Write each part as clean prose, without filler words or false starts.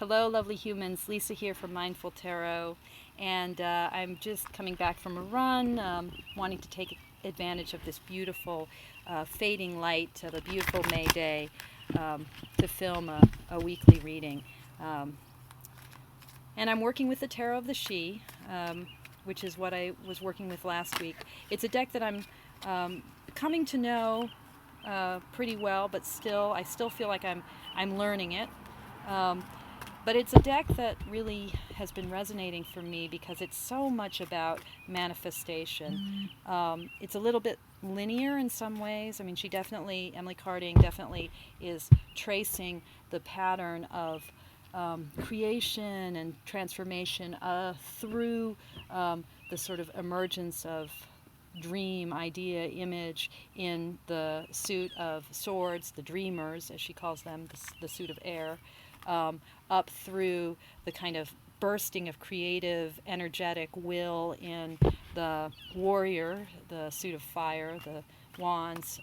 Hello, lovely humans. Lisa here from Mindful Tarot, and I'm just coming back from a run, wanting to take advantage of this beautiful fading light of a beautiful May day to film a weekly reading. Um, and I'm working with the Tarot of the She, which is what I was working with last week. It's a deck that I'm coming to know pretty well, but I still feel like I'm learning it. But it's a deck that really has been resonating for me because it's so much about manifestation. It's a little bit linear in some ways. I mean, Emily Carding definitely is tracing the pattern of creation and transformation through the sort of emergence of dream, idea, image in the suit of swords, the dreamers, as she calls them, the suit of air, up through the kind of bursting of creative, energetic will in the warrior, the suit of fire, the wands,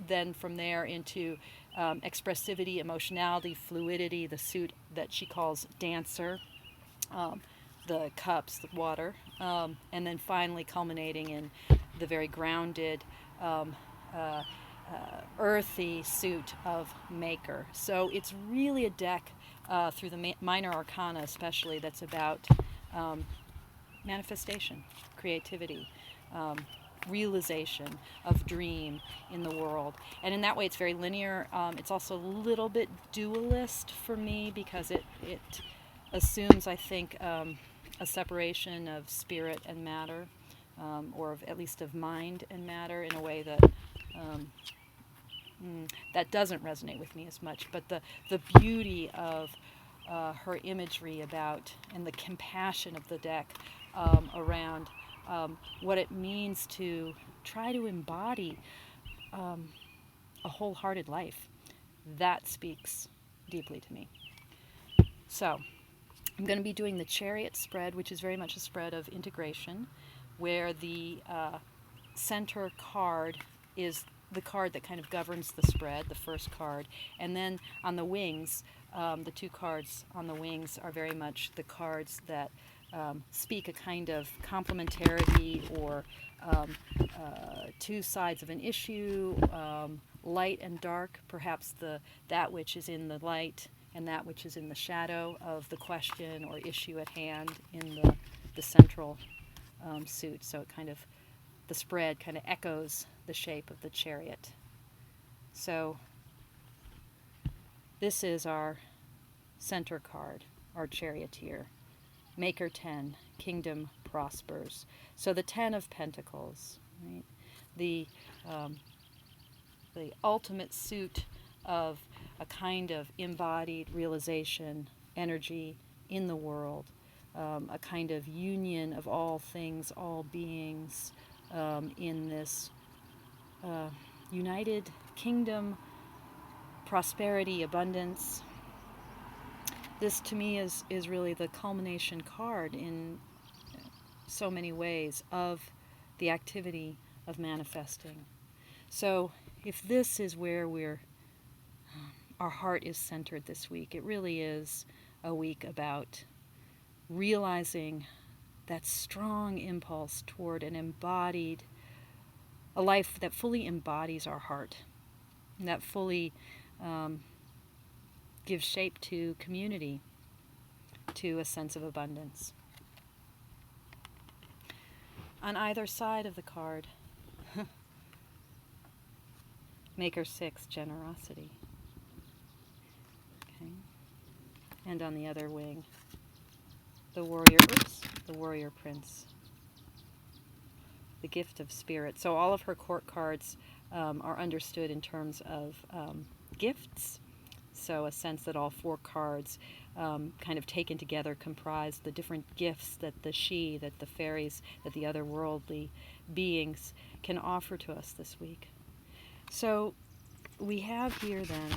then from there into expressivity, emotionality, fluidity, the suit that she calls dancer, the cups, the water, and then finally culminating in the very grounded, uh, earthy suit of maker. So it's really a deck through the minor arcana especially that's about manifestation, creativity, realization of dream in the world. And in that way it's very linear. It's also a little bit dualist for me because it assumes, I think, a separation of spirit and matter, or at least of mind and matter in a way that that doesn't resonate with me as much. But the beauty of her imagery about, and the compassion of the deck around what it means to try to embody a wholehearted life, that speaks deeply to me. So I'm going to be doing the Chariot spread, which is very much a spread of integration, where the center card is the card that kind of governs the spread, the first card. And then on the wings, the two cards on the wings are very much the cards that speak a kind of complementarity or two sides of an issue, light and dark, perhaps that which is in the light and that which is in the shadow of the question or issue at hand in the central suit. So the spread kind of echoes the shape of the chariot. So this is our center card, our charioteer. Maker 10, kingdom prospers. So the 10 of Pentacles, right? The ultimate suit of a kind of embodied realization, energy in the world, a kind of union of all things, all beings, in this united kingdom, prosperity, abundance. This to me is really the culmination card in so many ways of the activity of manifesting. So if this is where our heart is centered this week, it really is a week about realizing that strong impulse toward a life that fully embodies our heart, that fully gives shape to community, to a sense of abundance. On either side of the card, Maker 6, generosity. Okay. And on the other wing, the warrior prince, the gift of spirit. So all of her court cards are understood in terms of gifts. So a sense that all four cards kind of taken together comprise the different gifts that that the fairies, that the otherworldly beings can offer to us this week. So we have here then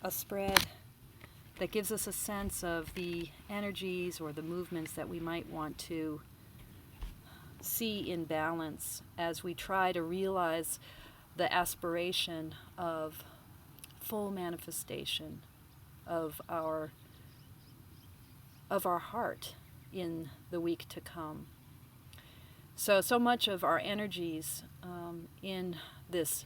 a spread that gives us a sense of the energies or the movements that we might want to see in balance as we try to realize the aspiration of full manifestation of our heart in the week to come. So much of our energies in this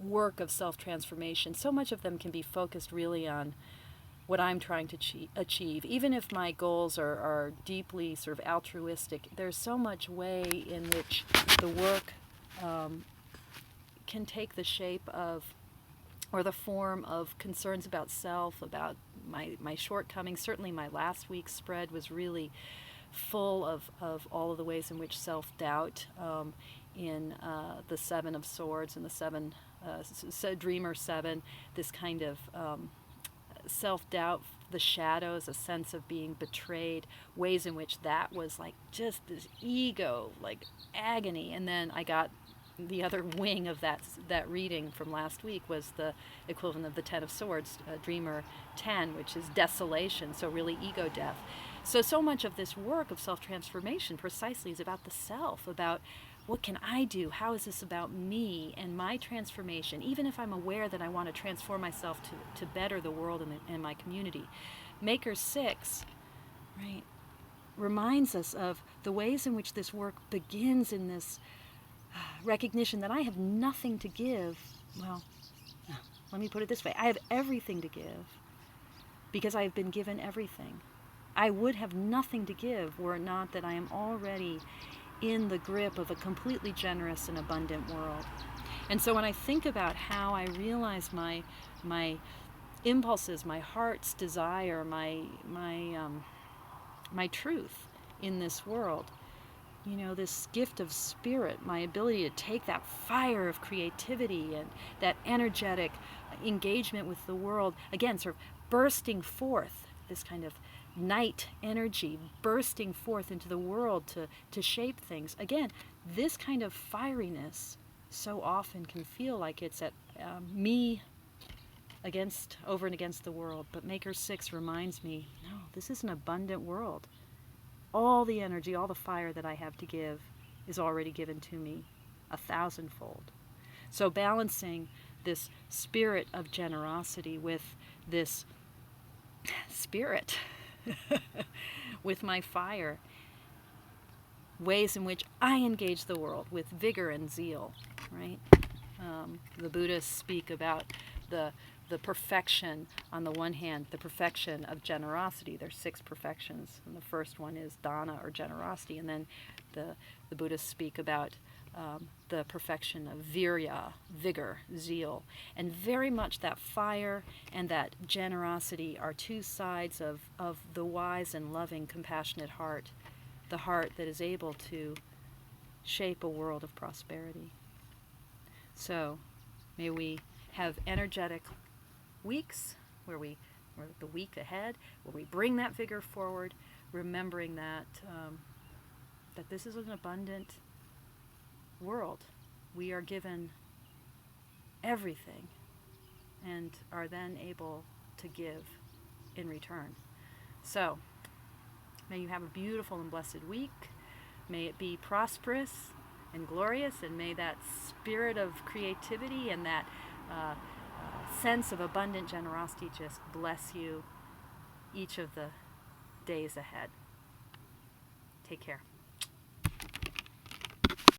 work of self-transformation, so much of them can be focused really on what I'm trying to achieve. Even if my goals are deeply sort of altruistic, there's so much way in which the work can take the shape of, or the form of, concerns about self, about my shortcomings. Certainly my last week's spread was really full of all of the ways in which self-doubt in the Seven of Swords and the Seven, Dreamer Seven, this kind of self-doubt, the shadows, a sense of being betrayed, ways in which that was like just this ego, like agony. And then I got the other wing of that reading from last week was the equivalent of the Ten of Swords, Dreamer 10, which is desolation, so really ego death. So much of this work of self-transformation precisely is about the self, about what can I do? How is this about me and my transformation? Even if I'm aware that I want to transform myself to better the world and my community. Maker 6, right, reminds us of the ways in which this work begins in this recognition that I have nothing to give. Well, let me put it this way. I have everything to give because I have been given everything. I would have nothing to give were it not that I am already in the grip of a completely generous and abundant world. And so when I think about how I realize my impulses, my heart's desire, my truth in this world, you know, this gift of spirit, my ability to take that fire of creativity and that energetic engagement with the world, again, sort of bursting forth, this kind of night energy bursting forth into the world to shape things. Again, this kind of fieriness so often can feel like it's at me over and against the world. But Maker 6 reminds me, no, this is an abundant world. All the energy, all the fire that I have to give is already given to me 1,000-fold. So balancing this spirit of generosity with this spirit with my fire, ways in which I engage the world with vigor and zeal, right? The Buddhists speak about the perfection, on the one hand, the perfection of generosity. There's 6 perfections, and the first one is dana, or generosity, and then the Buddhists speak about the perfection of virya, vigor, zeal. And very much that fire and that generosity are 2 sides of the wise and loving, compassionate heart, the heart that is able to shape a world of prosperity. So may we have energetic weeks or the week ahead, where we bring that vigor forward, remembering that that this is an abundant world. We are given everything and are then able to give in return. So may you have a beautiful and blessed week. May it be prosperous and glorious, and may that spirit of creativity and that sense of abundant generosity just bless you each of the days ahead. Take care.